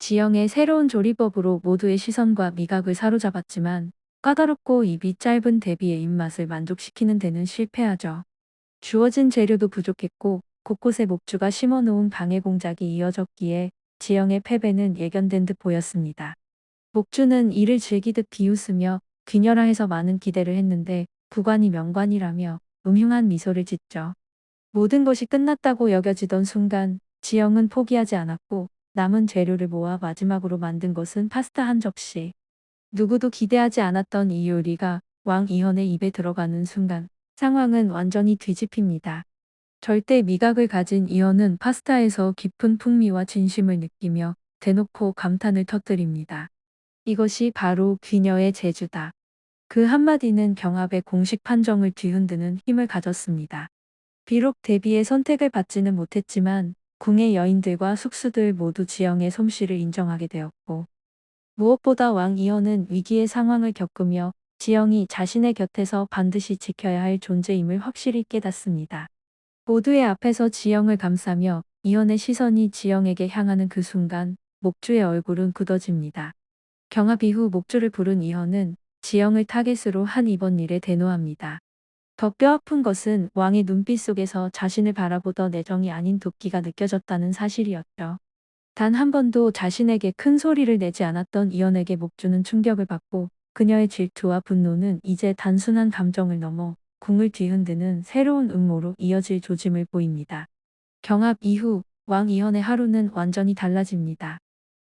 지영의 새로운 조리법으로 모두의 시선과 미각을 사로잡았지만 까다롭고 입이 짧은 대비의 입맛을 만족시키는 데는 실패하죠. 주어진 재료도 부족했고 곳곳에 목주가 심어놓은 방해 공작이 이어졌기에 지영의 패배는 예견된 듯 보였습니다. 목주는 이를 즐기듯 비웃으며 귀녀라 해서 많은 기대를 했는데 구관이 명관이라며 음흉한 미소를 짓죠. 모든 것이 끝났다고 여겨지던 순간 지영은 포기하지 않았고 남은 재료를 모아 마지막으로 만든 것은 파스타 한 접시. 누구도 기대하지 않았던 이 요리가 왕 이현의 입에 들어가는 순간 상황은 완전히 뒤집힙니다. 절대 미각을 가진 이현은 파스타에서 깊은 풍미와 진심을 느끼며 대놓고 감탄을 터뜨립니다. 이것이 바로 귀녀의 재주다. 그 한마디는 경합의 공식 판정을 뒤흔드는 힘을 가졌습니다. 비록 대비의 선택을 받지는 못했지만 궁의 여인들과 숙수들 모두 지영의 솜씨를 인정하게 되었고 무엇보다 왕 이현은 위기의 상황을 겪으며 지영이 자신의 곁에서 반드시 지켜야 할 존재임을 확실히 깨닫습니다. 모두의 앞에서 지영을 감싸며 이현의 시선이 지영에게 향하는 그 순간 목주의 얼굴은 굳어집니다. 경합 이후 목주를 부른 이현은 지영을 타겟으로 한 이번 일에 대노합니다. 더 뼈아픈 것은 왕의 눈빛 속에서 자신을 바라보던 애정이 아닌 도끼가 느껴졌다는 사실이었죠. 단 한 번도 자신에게 큰 소리를 내지 않았던 이현에게 목주는 충격을 받고 그녀의 질투와 분노는 이제 단순한 감정을 넘어 궁을 뒤흔드는 새로운 음모로 이어질 조짐을 보입니다. 경합 이후 왕 이현의 하루는 완전히 달라집니다.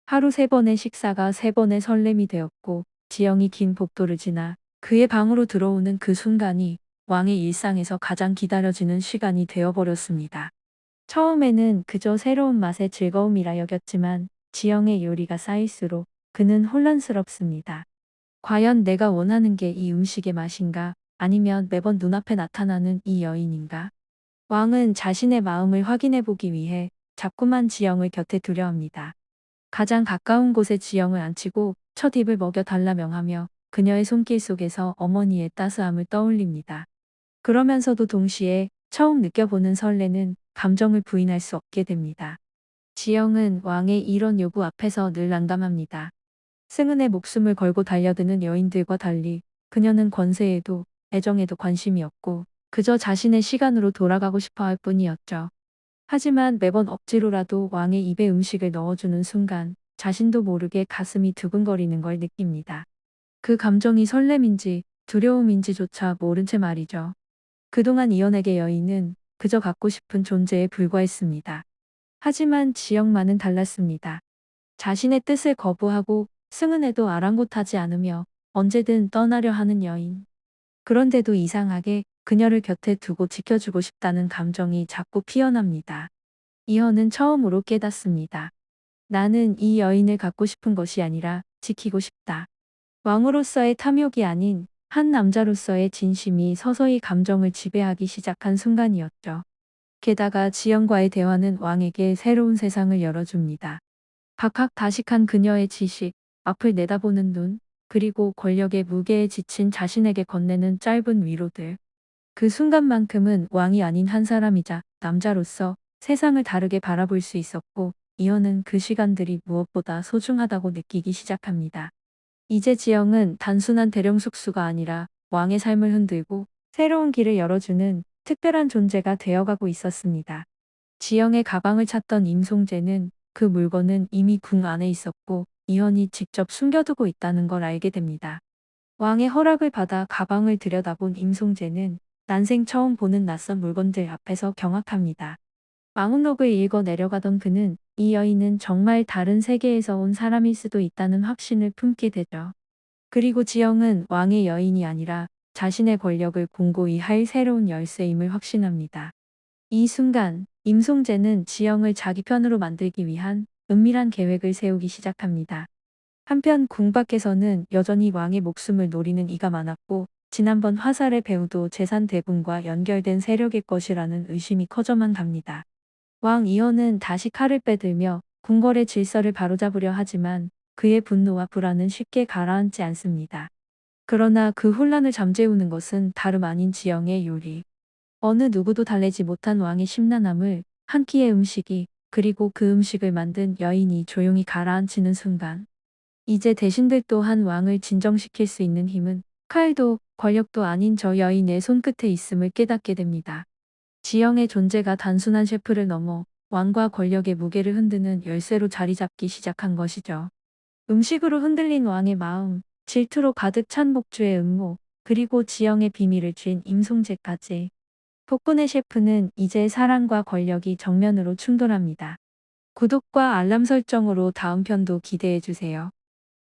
하루 3번의 식사가 3번의 설렘이 되었고 지영이 긴 복도를 지나 그의 방으로 들어오는 그 순간이 왕의 일상에서 가장 기다려지는 시간이 되어버렸습니다. 처음에는 그저 새로운 맛의 즐거움이라 여겼지만 지영의 요리가 쌓일수록 그는 혼란스럽습니다. 과연 내가 원하는 게 이 음식의 맛인가? 아니면 매번 눈앞에 나타나는 이 여인인가? 왕은 자신의 마음을 확인해보기 위해 자꾸만 지영을 곁에 두려합니다. 가장 가까운 곳에 지영을 앉히고 첫 입을 먹여달라 명하며 그녀의 손길 속에서 어머니의 따스함을 떠올립니다. 그러면서도 동시에 처음 느껴보는 설레는 감정을 부인할 수 없게 됩니다. 지영은 왕의 이런 요구 앞에서 늘 난감합니다. 승은의 목숨을 걸고 달려드는 여인들과 달리 그녀는 권세에도 애정에도 관심이 없고 그저 자신의 시간으로 돌아가고 싶어 할 뿐이었죠. 하지만 매번 억지로라도 왕의 입에 음식을 넣어주는 순간 자신도 모르게 가슴이 두근거리는 걸 느낍니다. 그 감정이 설렘인지 두려움인지조차 모른 채 말이죠. 그동안 이연에게 여인은 그저 갖고 싶은 존재에 불과했습니다. 하지만 지영만은 달랐습니다. 자신의 뜻을 거부하고 승은에도 아랑곳하지 않으며 언제든 떠나려 하는 여인. 그런데도 이상하게 그녀를 곁에 두고 지켜주고 싶다는 감정이 자꾸 피어납니다. 이현은 처음으로 깨닫습니다. 나는 이 여인을 갖고 싶은 것이 아니라 지키고 싶다. 왕으로서의 탐욕이 아닌 한 남자로서의 진심이 서서히 감정을 지배하기 시작한 순간이었죠. 게다가 지영과의 대화는 왕에게 새로운 세상을 열어줍니다. 박학다식한 그녀의 지식, 앞을 내다보는 눈, 그리고 권력의 무게에 지친 자신에게 건네는 짧은 위로들. 그 순간만큼은 왕이 아닌 한 사람이자 남자로서 세상을 다르게 바라볼 수 있었고 이현은 그 시간들이 무엇보다 소중하다고 느끼기 시작합니다. 이제 지영은 단순한 대령 숙수가 아니라 왕의 삶을 흔들고 새로운 길을 열어주는 특별한 존재가 되어가고 있었습니다. 지영의 가방을 찾던 임송재는 그 물건은 이미 궁 안에 있었고 이현이 직접 숨겨두고 있다는 걸 알게 됩니다. 왕의 허락을 받아 가방을 들여다본 임송재는 난생 처음 보는 낯선 물건들 앞에서 경악합니다. 마음록을 읽어 내려가던 그는 이 여인은 정말 다른 세계에서 온 사람일 수도 있다는 확신을 품게 되죠. 그리고 지영은 왕의 여인이 아니라 자신의 권력을 공고히 할 새로운 열쇠임을 확신합니다. 이 순간 임송재는 지영을 자기 편으로 만들기 위한 은밀한 계획을 세우기 시작합니다. 한편 궁 밖에서는 여전히 왕의 목숨을 노리는 이가 많았고 지난번 화살의 배후도 재산 대분과 연결된 세력일 것이라는 의심이 커져만 갑니다. 왕 이현은 다시 칼을 빼들며 궁궐의 질서를 바로잡으려 하지만 그의 분노와 불안은 쉽게 가라앉지 않습니다. 그러나 그 혼란을 잠재우는 것은 다름 아닌 지영의 요리. 어느 누구도 달래지 못한 왕의 심란함을 한 끼의 음식이 그리고 그 음식을 만든 여인이 조용히 가라앉히는 순간, 이제 대신들 또한 왕을 진정시킬 수 있는 힘은 칼도 권력도 아닌 저 여인의 손끝에 있음을 깨닫게 됩니다. 지영의 존재가 단순한 셰프를 넘어 왕과 권력의 무게를 흔드는 열쇠로 자리 잡기 시작한 것이죠. 음식으로 흔들린 왕의 마음, 질투로 가득 찬 목주의 음모, 그리고 지영의 비밀을 쥔 임송재까지. 폭군의 셰프는 이제 사랑과 권력이 정면으로 충돌합니다. 구독과 알람 설정으로 다음 편도 기대해 주세요.